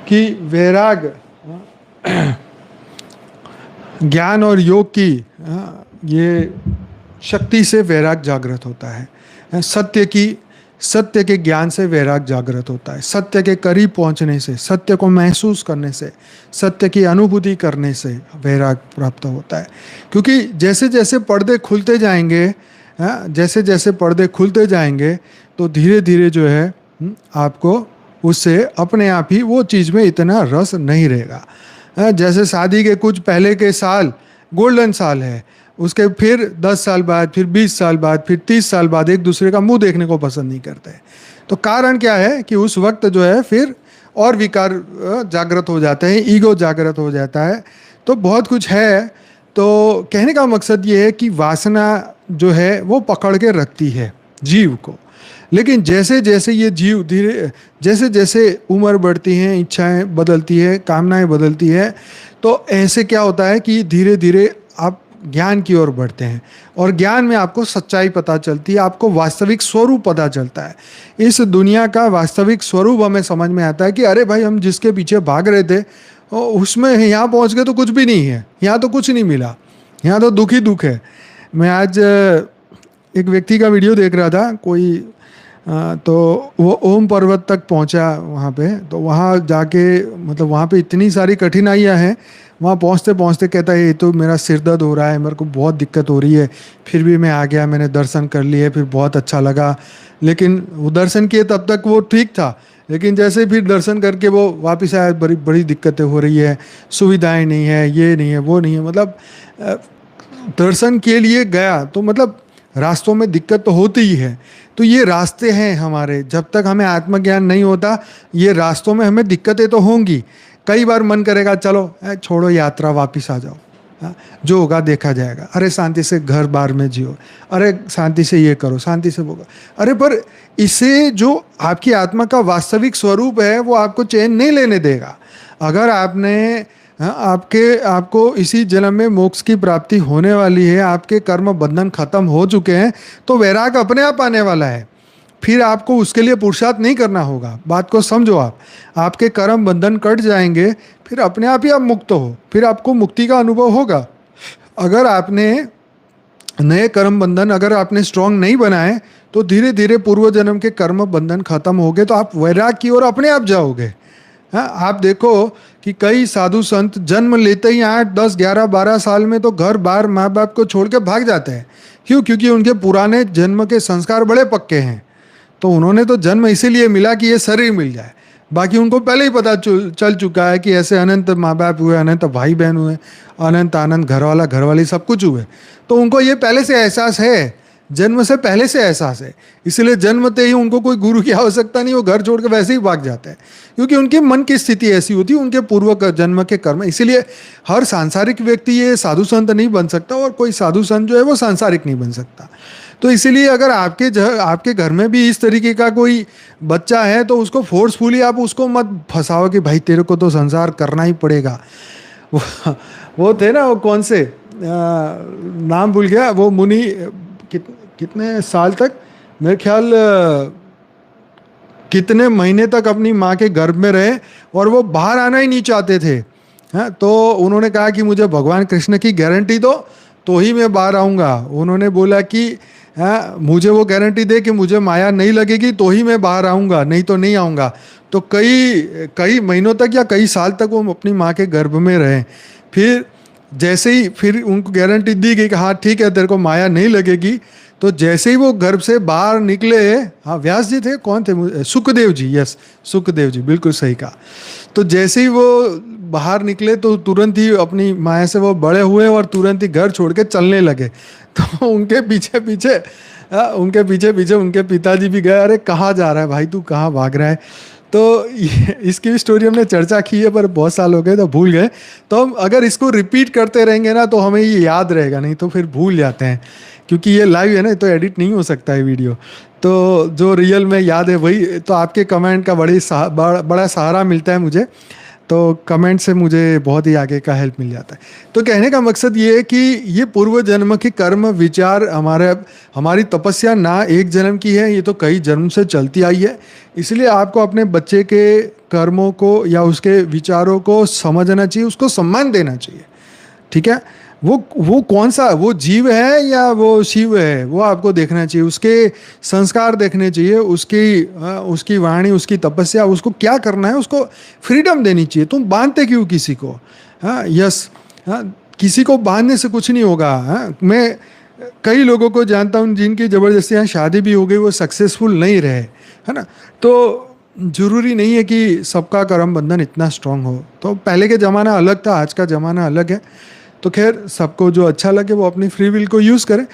कि वैराग ज्ञान और योग की ये शक्ति से वैराग जागृत होता है। सत्य के ज्ञान से वैराग जागृत होता है। सत्य के करीब पहुंचने से, सत्य को महसूस करने से, सत्य की अनुभूति करने से वैराग प्राप्त होता है। क्योंकि जैसे जैसे पर्दे खुलते जाएंगे, जैसे जैसे पर्दे खुलते जाएंगे तो धीरे धीरे जो है आपको उससे अपने आप ही वो चीज़ में इतना रस नहीं रहेगा। जैसे शादी के कुछ पहले के साल गोल्डन साल है, उसके फिर 10 साल बाद, फिर 20 साल बाद, फिर 30 साल बाद एक दूसरे का मुंह देखने को पसंद नहीं करते। तो कारण क्या है कि उस वक्त जो है फिर और विकार जागृत हो जाते हैं, ईगो जागृत हो जाता है। तो बहुत कुछ है। तो कहने का मकसद ये है कि वासना जो है वो पकड़ के रखती है जीव को। लेकिन जैसे जैसे ये जीव जैसे जैसे उम्र बढ़ती है, इच्छाएं बदलती है, कामनाएं बदलती है, तो ऐसे क्या होता है कि धीरे धीरे आप ज्ञान की ओर बढ़ते हैं और ज्ञान में आपको सच्चाई पता चलती है, आपको वास्तविक स्वरूप पता चलता है। इस दुनिया का वास्तविक स्वरूप हमें समझ में आता है कि अरे भाई, हम जिसके पीछे भाग रहे थे उसमें यहाँ पहुँच गए तो कुछ भी नहीं है, यहाँ तो कुछ नहीं मिला, यहाँ तो दुख ही दुख है। मैं आज एक व्यक्ति का वीडियो देख रहा था, कोई तो वो ओम पर्वत तक पहुंचा वहाँ पे। तो वहाँ जाके मतलब वहाँ पे इतनी सारी कठिनाइयाँ हैं, वहाँ पहुँचते पहुँचते कहता है ये तो मेरा सिर दर्द हो रहा है, मेरे को बहुत दिक्कत हो रही है, फिर भी मैं आ गया, मैंने दर्शन कर लिए, फिर बहुत अच्छा लगा। लेकिन वो दर्शन किए तब तक वो ठीक था, लेकिन जैसे फिर दर्शन करके वो वापस आया, बड़ी बड़ी दिक्कतें हो रही है, सुविधाएं नहीं है, ये नहीं है, वो नहीं है। मतलब दर्शन के लिए गया तो मतलब रास्तों में दिक्कत तो होती ही है। तो ये रास्ते हैं हमारे, जब तक हमें आत्मज्ञान नहीं होता ये रास्तों में हमें दिक्कतें तो होंगी। कई बार मन करेगा चलो छोड़ो यात्रा, वापस आ जाओ, जो होगा देखा जाएगा, अरे शांति से घर बार में जियो, अरे शांति से ये करो, शांति से वो करो। अरे पर इसे जो आपकी आत्मा का वास्तविक स्वरूप है वो आपको चैन नहीं लेने देगा। अगर आपने आपको इसी जन्म में मोक्ष की प्राप्ति होने वाली है, आपके कर्म बंधन खत्म हो चुके हैं, तो वैराग अपने आप आने वाला है। फिर आपको उसके लिए पुरुषार्थ नहीं करना होगा। बात को समझो आप, आपके कर्म बंधन कट जाएंगे, फिर अपने आप ही आप मुक्त हो, फिर आपको मुक्ति का अनुभव होगा। अगर आपने नए कर्म बंधन अगर आपने स्ट्रांग नहीं बनाए तो धीरे धीरे पूर्व जन्म के कर्म बंधन खत्म हो गए तो आप वैराग की ओर अपने आप जाओगे। हाँ, आप देखो कि कई साधु संत जन्म लेते ही 8, 10, 11, 12 साल में तो घर बार माँ बाप को छोड़ के भाग जाते हैं। क्यों? क्योंकि उनके पुराने जन्म के संस्कार बड़े पक्के हैं। तो उन्होंने तो जन्म इसीलिए मिला कि ये शरीर मिल जाए, बाकी उनको पहले ही पता चल चुका है कि ऐसे अनंत माँ बाप हुए, अनंत भाई बहन हुए, अनंत आनंद घरवाला घरवाली सब कुछ हुए। तो उनको ये पहले से एहसास है, जन्म से पहले से एहसास है। इसलिए जन्मते ही उनको कोई गुरु की आवश्यकता नहीं, वो घर छोड़ के वैसे ही भाग जाते हैं, क्योंकि उनके मन की स्थिति ऐसी होती है, उनके पूर्व जन्म के कर्म। इसीलिए हर सांसारिक व्यक्ति ये साधु संत नहीं बन सकता और कोई साधु संत जो है वो सांसारिक नहीं बन सकता। तो इसीलिए अगर आपके घर में भी इस तरीके का कोई बच्चा है तो उसको फोर्सफुली आप उसको मत फंसाओ कि भाई तेरे को तो संसार करना ही पड़ेगा। वो थे ना, वो कौन से नाम भूल गया, वो मुनि कितने साल तक, मेरे ख्याल कितने महीने तक अपनी माँ के गर्भ में रहे और वो बाहर आना ही नहीं चाहते थे। हाँ, तो उन्होंने कहा कि मुझे भगवान कृष्ण की गारंटी दो तो ही मैं बाहर आऊँगा। उन्होंने बोला कि हाँ, मुझे वो गारंटी दे कि मुझे माया नहीं लगेगी तो ही मैं बाहर आऊँगा, नहीं तो नहीं आऊँगा। तो कई महीनों तक या कई साल तक वो अपनी माँ के गर्भ में रहे। फिर जैसे ही फिर उनको गारंटी दी गई कि हाँ ठीक है तेरे को माया नहीं लगेगी, तो जैसे ही वो गर्भ से बाहर निकले, हाँ व्यास जी थे, कौन थे, सुखदेव जी, यस सुखदेव जी, बिल्कुल सही कहा। तो जैसे ही वो बाहर निकले तो तुरंत ही अपनी माया से वो बड़े हुए और तुरंत ही घर छोड़ के चलने लगे। तो उनके पीछे पीछे उनके पिताजी भी गए, अरे कहाँ जा रहा है भाई, तू कहाँ भाग रहा है। तो इसकी भी स्टोरी हमने चर्चा की है पर बहुत साल हो गए तो भूल गए। तो हम अगर इसको रिपीट करते रहेंगे ना तो हमें ये याद रहेगा, नहीं तो फिर भूल जाते हैं, क्योंकि ये लाइव है ना तो एडिट नहीं हो सकता है वीडियो। तो जो रियल में याद है वही, तो आपके कमेंट का बड़ा सहारा मिलता है मुझे। तो कमेंट से मुझे बहुत ही आगे का हेल्प मिल जाता है। तो कहने का मकसद ये है कि ये पूर्व जन्म के कर्म विचार हमारी तपस्या ना एक जन्म की है, ये तो कई जन्म से चलती आई है। इसलिए आपको अपने बच्चे के कर्मों को या उसके विचारों को समझना चाहिए, उसको सम्मान देना चाहिए। ठीक है, वो कौन सा, वो जीव है या वो शिव है, वो आपको देखना चाहिए। उसके संस्कार देखने चाहिए, उसकी वाणी, उसकी तपस्या, उसको क्या करना है, उसको फ्रीडम देनी चाहिए। तुम बांधते क्यों किसी को? हाँ, यस, हाँ, किसी को बांधने से कुछ नहीं होगा। हाँ, मैं कई लोगों को जानता हूँ जिनकी ज़बरदस्ती यहाँ शादी भी हो गई, वो सक्सेसफुल नहीं रहे, है ना। तो जरूरी नहीं है कि सबका कर्म बंधन इतना स्ट्रांग हो। तो पहले के ज़माना अलग था, आज का ज़माना अलग है। तो खैर, सबको जो अच्छा लगे वो अपनी फ्री विल को यूज़ करें।